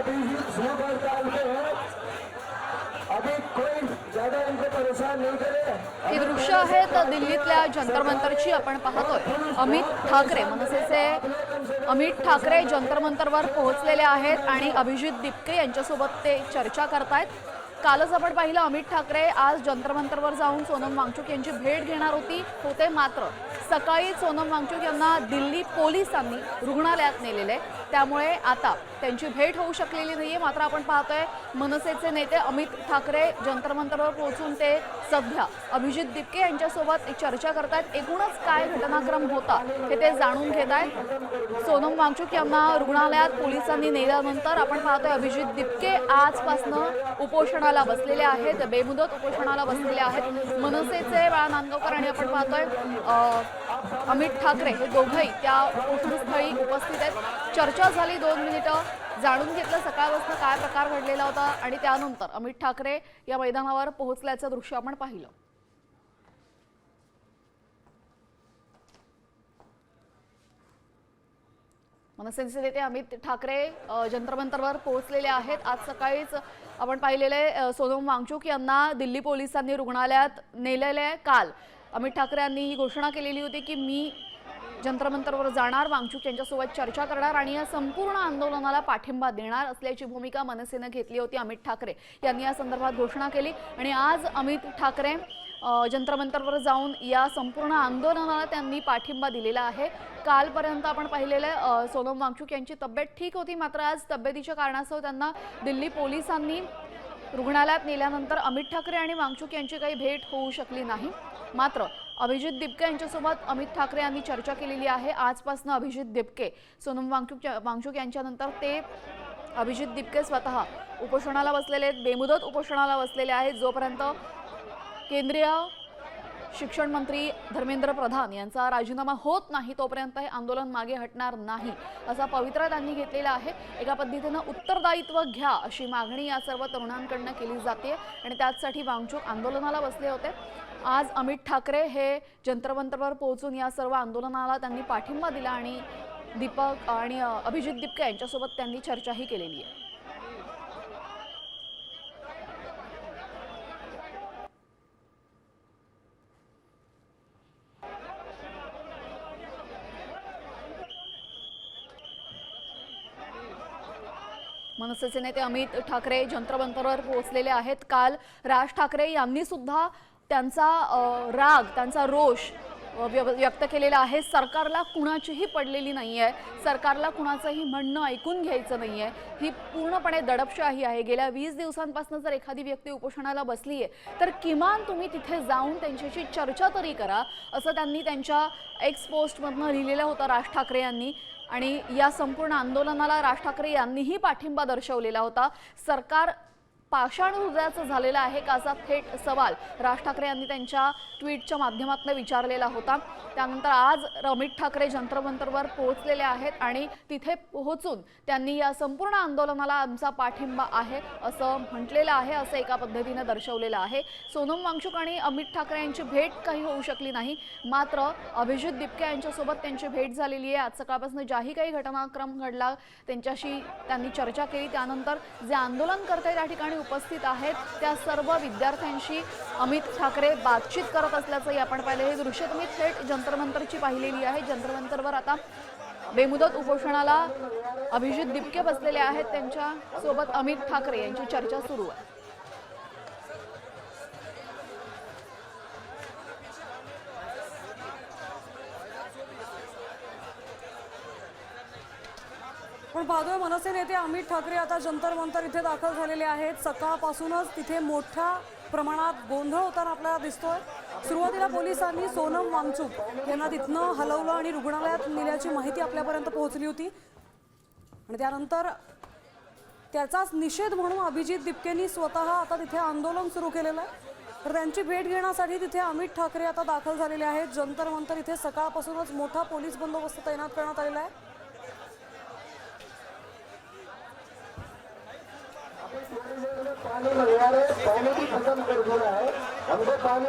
अभी ही शुरू कर डालते हैं, अभी कोई ज्यादा इनको परेशान नहीं करे। ही दृश्य आहेत दिल्लीतल्या जंतर मंतरची आपण पाहतोय। अमित ठाकरे मनसेचे अमित ठाकरे जंतर मंतरवर पोहोचलेले आहेत आणि अभिजित दिपके यांच्यासोबत ते चर्चा करतायत। कालच आपण पाहिलं अमित ठाकरे आज जंतर मंतरवर जाऊन सोनम वांगचुक यांची भेट घेणार होते, मात्र सकाळी सोनम वांगचुक यांना दिल्ली पोलिसांनी रुग्णालयात नेलेले, त्यामुळे आता त्यांची भेट होऊ शकलेली नाहीये। मात्र आपण पाहतोय मनसेचे नेते अमित ठाकरे जंतर मंतरवर पोहोचून ते सध्या अभिजित दिपके यांच्यासोबत चर्चा करतात। एकूणच काय घटनाक्रम होता हे ते जाणून घेत आहेत। सोनम वांगचुक यांना रुग्णालयात पोलिसांनी नेल्यानंतर आपण पाहतोय अभिजित दिपके आजपासून उपोषणाला बसलेले आहेत, बेमुदत उपोषणाला बसलेले आहेत मनसेचे बाळा नांदगावकर आणि आपण पाहतोय अमित ठाकरे हे दोघंही त्या उपोषणस्थळी उपस्थित आहेत। चर्चा झाली 2 मिनिटं, जाणून घेतलं सकाळपासून काय प्रकार घडलेला होता आणि त्यानंतर अमित ठाकरे या मैदानावर पोहोचल्याचं दृश्य आपण पाहिलं। मनसेचे नेते अमित ठाकरे जंतर मंतरवर पोहोचलेले आहेत। आज सकाळीच आपण पाहिलेले सोनम वांगचुक यांना दिल्ली पोलिसांनी रुग्णालयात नेलेले। काल अमित ठाकरे यांनी ही घोषणा केलेली होती की मी जंतर मंतरवर जाणार, वांगचुक यांच्यासोबत चर्चा करणार आणि या संपूर्ण आंदोलनाला पाठिंबा देणार असल्याची भूमिका मनसेने घेतली होती। अमित ठाकरे यांनी या संदर्भात घोषणा केली आणि आज अमित ठाकरे जंतर मंतरवर जाऊन या संपूर्ण आंदोलनाला त्यांनी पाठिंबा दिलेला आहे। कालपर्यंत आपण पाहिलेले सोनम वांगचुक यांची तब्येत ठीक होती, मात्र आज तब्येतीच्या कारणास्तव त्यांना दिल्ली पोलिसांनी रुग्णालयात नेल्यानंतर अमित ठाकरे आणि वांगचुक यांची काही भेट होऊ शकली नाही। मात्र अभिजित दिपके यांच्यासोबत अमित ठाकरे यांनी चर्चा केलेली आहे। आजपासून अभिजित दिपके सोनम वांगचुक यांच्यानंतर ते अभिजित दिपके स्वतः उपोषणाला बसलेले आहेत, बेमुदत उपोषणाला बसलेले आहेत। जोपर्यंत केंद्रीय शिक्षण मंत्री धर्मेंद्र प्रधान यांचा राजीनामा होत नाही तोपर्यंत हे आंदोलन मागे हटणार नाही असा पवित्रा त्यांनी घेतलेला आहे। एका पद्धतीने उत्तरदायित्व घ्या अशी मागणी या सर्व तरुणांकडून केली जाते आणि त्यासाठी वांगचुक आंदोलनाला बसले होते। आज अमित ठाकरे हे जंतर मंतरवर पोहोचून या सर्व आंदोलनाला त्यांनी पाठिंबा दिला आणि दीपक आणि अभिजित दिपके यांच्यासोबत त्यांनी चर्चाही केलेली आहे। मनसेचे नेते अमित ठाकरे जंतर मंतरवर पोहोचलेले आहेत। काल राज ठाकरे यांनी सुद्धा त्यांचा राग, त्यांचा रोष व्यक्त केलेला आहे। सरकारला कुणाचीही पडलेली नाहीये, सरकारला कुणाचंही म्हणणं ऐकून घ्यायचं नाहीये, ही पूर्णपणे दडपशाही आहे। गेल्या 20 दिवसांपासून जर एखादी व्यक्ती उपोषणाला बसली आहे तर किमान तुम्ही तिथे जाऊन त्यांच्याशी चर्चा तरी करा असं त्यांनी त्यांच्या एक्स पोस्टमधनं लिहिलेलं होतं राज ठाकरे यांनी। आणि या संपूर्ण आंदोलनाला राज ठाकरे यांनीही पाठिंबा दर्शवलेला होता। सरकार पाषाण हृदयाचं झालेलं आहे का असा थेट सवाल राज ठाकरे यांनी त्यांच्या ट्विटच्या माध्यमातून विचारलेला होता। त्यानंतर आज अमित ठाकरे जंतर मंतरवर पोहोचलेले आहेत आणि तिथे पोहोचून त्यांनी या संपूर्ण आंदोलनाला आमचा पाठिंबा आहे असं म्हटलेलं आहे, असं एका पद्धतीने दर्शवलेलं आहे। सोनम वांगचुक आणि अमित ठाकरे यांची भेट काही होऊ शकली नाही, मात्र अभिजित दिपके यांच्यासोबत त्यांची भेट झालेली आहे। आज सकाळपासून ज्याही काही घटनाक्रम घडला त्यांच्याशी त्यांनी चर्चा केली। त्यानंतर जे आंदोलनकर्ते त्या ठिकाणी उपस्थित आहेत त्या सर्व विद्यार्थ्यांशी अमित ठाकरे बातचीत करत असल्याचंही आपण पाहिलं। हे दृश्य तुम्ही थेट जंतर मंतरची पाहिलेली आहे। जंतर मंतरवर आता बेमुदत उपोषणाला अभिजित दिपके बसलेले आहेत, त्यांच्या सोबत अमित ठाकरे यांची चर्चा सुरू आहे। पण पाहतोय मनसे नेते अमित ठाकरे आता जंतर मंतर इथे दाखल झालेले आहेत। सकाळपासूनच तिथे मोठ्या प्रमाणात गोंधळ होताना आपल्याला दिसतोय। सुरुवातीला पोलिसांनी सोनम वांगचुक यांना तिथनं हलवलं आणि रुग्णालयात नेल्याची माहिती आपल्यापर्यंत पोहोचली होती आणि त्यानंतर त्याचाच निषेध म्हणून अभिजित दिपकेंनी स्वतः आता तिथे आंदोलन सुरू केलेलं आहे। तर त्यांची भेट घेण्यासाठी तिथे अमित ठाकरे आता दाखल झालेले आहेत। जंतर मंतर इथे सकाळपासूनच मोठा पोलीस बंदोबस्त तैनात करण्यात आलेला आहे। पानी मंगवा रहे, पानी भी खत्म कर दिया है हमको पानी।